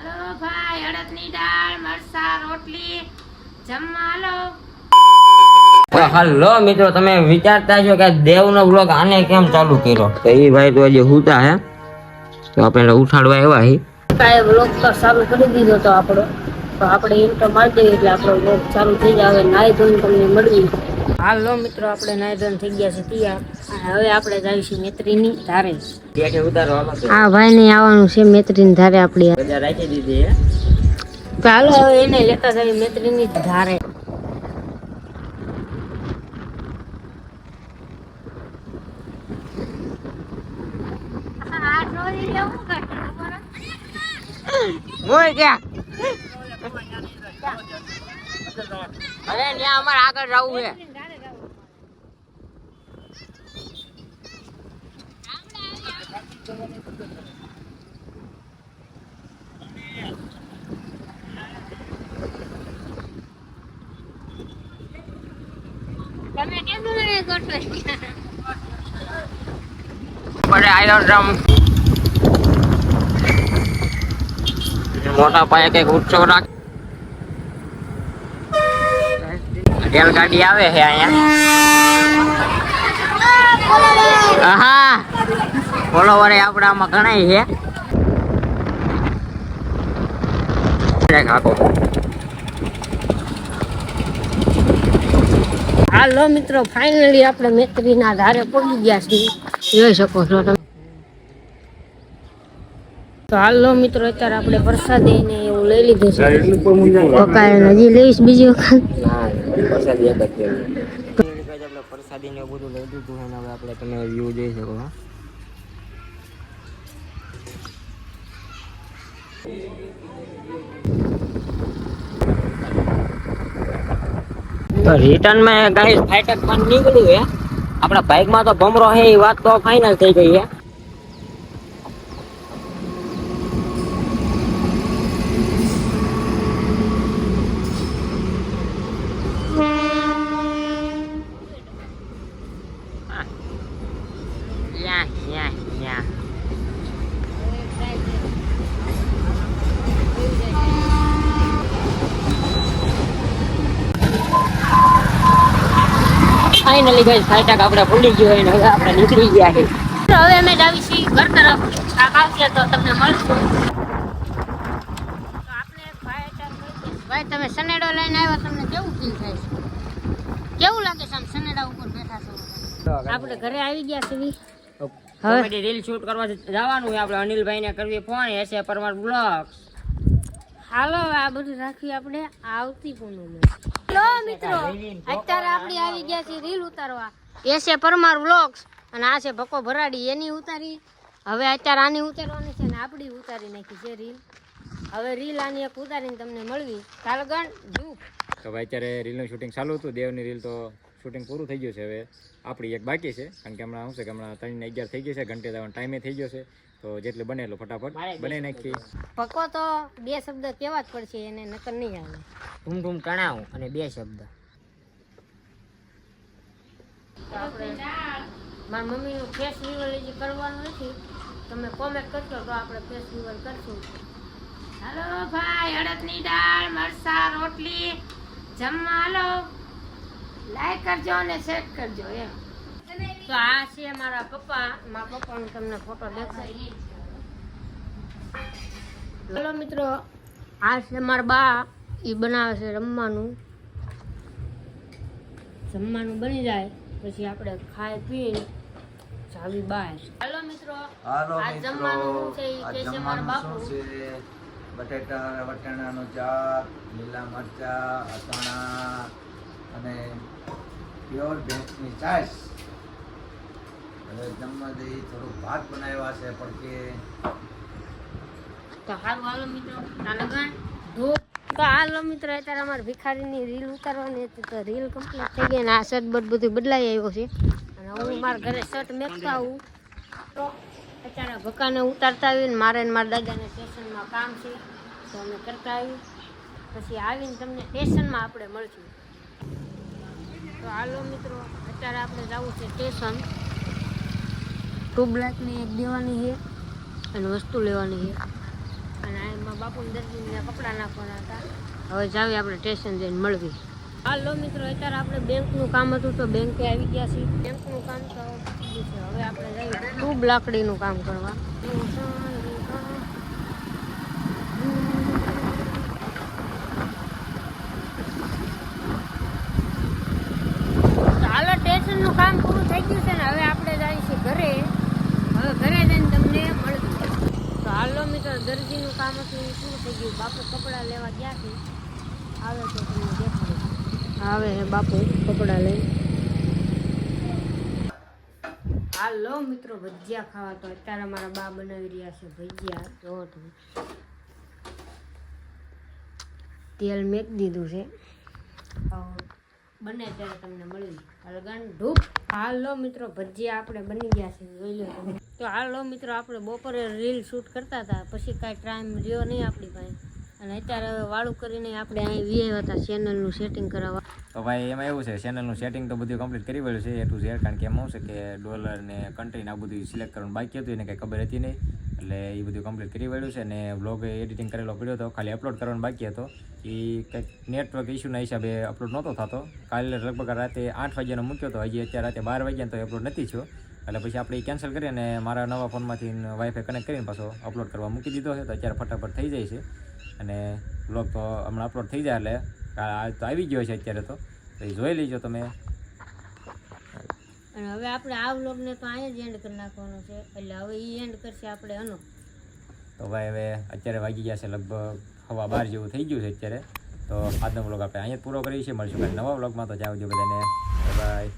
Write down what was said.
હાલો ભાઈ, અડદની દાળ, મરસા, રોટલી જમવા લો. હલો મિત્રો, તમે વિચારતા છો કે દેવનો બ્લોગ આને કેમ ચાલુ કર્યો? તો એ ભાઈ તો હજી હુતા હે, તો આપણે ઉઠાડવા આવ્યા હી. કાંઈ બ્લોગ તો ચાલુ કરી દીધો તો આપણો, તો આપણે ઇન્ટ્રો મારી દઈએ એટલે આપણો બ્લોગ ચાલુ થઈ જાય. નાઈ ધોઈને તમને મળવી. હાલો મિત્રો, આપણે નાઈ ધોઈને થઈ ગયા છે તૈયાર. હવે આપણે જઈશું મેત્રીની ધારે. હા ભાઈ ને આવવાનું છે મેત્રીની ધારે. આપણી બધા રાખી દીધી હે. તો હાલો હવે એને લેતા જઈએ મેત્રીની ધારે. મોય ક્યાં? અરે ત્યાં અમારે આગળ જવું છે. તમે કેમ મને ગોઠવે? પડે આયો ડ્રમ. મોટા પાયે કઈક ઉત્સવ રાખ. રેલગાડી આવે છે અહીંયા. હા, ફોલોવર આપણામાં ઘણા છે. હાલો મિત્રો, ફાઇનલી આપણે મેત્રીના ધારે પહોંચી ગયા છીએ, જોઈ શકો છો તમે. તો હાલો મિત્રો, અત્યારે આપણે પ્રસાદી ને એવું લઈ લીધું છે. પકાય હજી લઈશ બીજી વખત. પ્રસાદી ને બધું લઈ દીધું છે. હવે આપણે તમે વ્યૂ જોઈ શકો. તો રિટર્ન માં ગાઈસ ફાઈટર પણ નીકળ્યું છે. આપણા બાઇક માં તો ભમરો છે એ વાત તો ફાઇનલ થઈ ગઈ છે. ફાઇનલી ગાઈસ ફાઈટર આપણે ભૂલી ગયો અને હવે આપણે નીકળી ગયા છે. તો હવે અમે જાવી છીએ ઘર તરફ. શાક આવશે તો તમને મળશું. તો આપણે ભાઈ તમે સનેડો લઈને આવ્યા, તમને કેવું ફીલ થાય છે? કેવું લાગે છે આમ સનેડા ઉપર બેઠા છો? આપણે ઘરે આવી ગયા છીએ. હવે રીલ શૂટ કરવા જવાનું છે આપણે. અનિલભાઈ ને કરવી ફોન એસે પરમાર બ્લોગ્સ. હાલો આ બધું રાખવી આપણે આવતી પૂનમે. હેલો મિત્રો, અત્યારે આપણે આવી ગયા છીએ રીલ ઉતારવા. એ છે પરમાર વ્લોગ્સ અને આ છે ભકો ભરાડી. એની ઉતારી, હવે અત્યારે આની ઉતારવાની છે ને આપણી ઉતારી નાખી છે રીલ. હવે રીલ આની એક ઉતારીને તમને મળવી. કાલગણ જુ તો ભાઈ અત્યારે રીલનું શૂટિંગ ચાલુ હતું. દેવની રીલ તો શૂટિંગ પૂરું થઈ ગયું છે. હવે આપણી એક બાકી છે, કારણ કે હમણાં શું છે કે હમણાં 3 ને 11 થઈ ગઈ છે. ઘંટે જવાનો ટાઈમે થઈ ગયો છે. તો જેટલું બને એટલું ફટાફટ બનાવી નાખીએ. ભકો તો 2 શબ્દ કહેવા જ પડશે એને, નકર નહીં આવે. ધૂમ ધૂમ તણાવ અને 2 શબ્દ. મારી મમ્મીનું ફેસ રિવલ હજી કરવાનું નથી. તમે કોમેન્ટ કરશો તો આપણે ફેસ રિવલ કરશું. હાલો ભાઈ, અડદની દાળ, મરસા, રોટલી જમવા લો. લાઈક કરજો અને શેર કરજો એમ. તો આ છે મારા પપ્પા. મારા પપ્પાનો તમને ફોટો દેખાય. હાલો મિત્રો, આ છે મારા બા. એ બનાવે છે જમવાનું બની જાય પછી આપણે ખાઈ પીને જાવી બહાર. હાલો મિત્રો, આ જમવાનું છે કે છે મારા બાપુ. બટેટા અને વટાણાનું શાક, લીલા મરચા, અથાણા અને પ્યોર ભેંસની છાશ. હવે જમવા દઈ થોડુંક ભાત બનાવ્યા છે પડકે. તો હાલો મિત્રો, તો હાલો મિત્રો, અત્યારે અમારે ભિખારીની રીલ ઉતારવાની હતી. તો રીલ કમ્પ્લીટ થઈ ગઈ ને આ શર્ટ બધું બદલાઈ આવ્યો છે. અને હું મારા ઘરે શર્ટ મેકતા આવું. તો અત્યારે ભકાને ઉતારતા આવીને મારે ને મારા દાદાને સ્ટેશનમાં કામ છે, તો અમે કરતા આવી. પછી આવીને તમને સ્ટેશનમાં આપણે મળશું. તો હાલો મિત્રો, અત્યારે આપણે જવું છે સ્ટેશન. ટ્યુબલાઇટની એક દેવાની છે અને વસ્તુ લેવાની છે. અને આ એમાં બાપુને દર્દીને કપડાં નાખવાના હતા. હવે જાવી આપણે સ્ટેશન જઈને મળવી. હાલો મિત્રો, અત્યારે આપણે બેંકનું કામ હતું તો બેંકે આવી ગયા છીએ. બેંકનું કામ તો પતી ગયું છે. હવે આપણે જઈએ ટ્યુબ લાકડીનું કામ કરવા. હાલો, સ્ટેશનનું કામ પૂરું થઈ ગયું છે ને હવે આપણે જઈએ છીએ ઘરે. હવે ઘરે જઈને તમને મળશું. તો હાલો મિત્રો, દરજીનું કામ હતું એ પૂરું થઈ ગયું. બાપુ કપડાં લેવા ગયા છે. આવે તો તમને દેખાડું. આવે હે બાપુ કપડાં લઈ. હાલો મિત્રો, ભજીયા ખાવા. તો અત્યારે મારા બા બનાવી રહ્યા છે ભજીયા. જોવો તમે, તેલ મેક દીધું છે. બને ત્યારે તમને મળવી. હલગન ધૂપ. હાલો મિત્રો, ભજીયા આપણે બની ગયા છે, જોઈ લો તમે. તો હાલો મિત્રો, આપણે બપોરે રીલ શૂટ કરતા હતા, પછી કાંઈ ટાઈમ રહ્યો નહીં આપણી પાસે. અને અત્યારે હવે વાળું કરીને આપણે અહીં વીઆઈ હતા ચેનલનું સેટિંગ કરાવવા. તો ભાઈ એમાં એવું છે, ચેનલનું સેટિંગ તો બધું કમ્પ્લીટ કરી પડ્યું છે A to Z, કારણ કે એમાં શું છે કે ડોલર ને કન્ટ્રી ને આ બધું સિલેક્ટ કરવાનું બાકી હતું, એને કંઈ ખબર હતી નહીં, એટલે એ બધું કમ્પ્લીટ કરી પડ્યું છે. અને બ્લોગ એડિટિંગ કરેલો પડ્યો હતો, ખાલી અપલોડ કરવાનો બાકી હતો. એ કંઈક નેટવર્ક ઇસ્યુના હિસાબે અપલોડ નહોતો થતો. કાલે લગભગ રાતે 8 વાગ્યાનો મૂક્યો હતો, હજી અત્યારે રાતે 12 વાગ્યાનો તો અપલોડ નથી થયો. એટલે પછી આપણે એ કેન્સલ કરી અને મારા નવા ફોનમાંથી વાઈફાઈ કનેક્ટ કરીને પાછો અપલોડ કરવા મૂકી દીધો છે. તો અત્યારે ફટાફટ થઈ જાય છે અને બ્લોગ તો હમણાં અપલોડ થઈ જાય. એટલે આજ તો આવી ગયો છે અત્યારે, તો એ જોઈ લેજો તમે. અને હવે આપણે આ વ્લોગને તો અહીંયા જ એન્ડ કરી નાખવાનો છે. એટલે હવે એ એન્ડ કરશે આપણે એનો. તો ભાઈ હવે અત્યારે વાગી ગયા છે લગભગ 12:15 જેવું થઈ ગયું છે અત્યારે. તો આજનો વ્લોગ આપણે અહીંયા જ પૂરો કરીએ છીએ. મળીશું નવા વ્લોગમાં. તો જાઓ બધાને, બાય.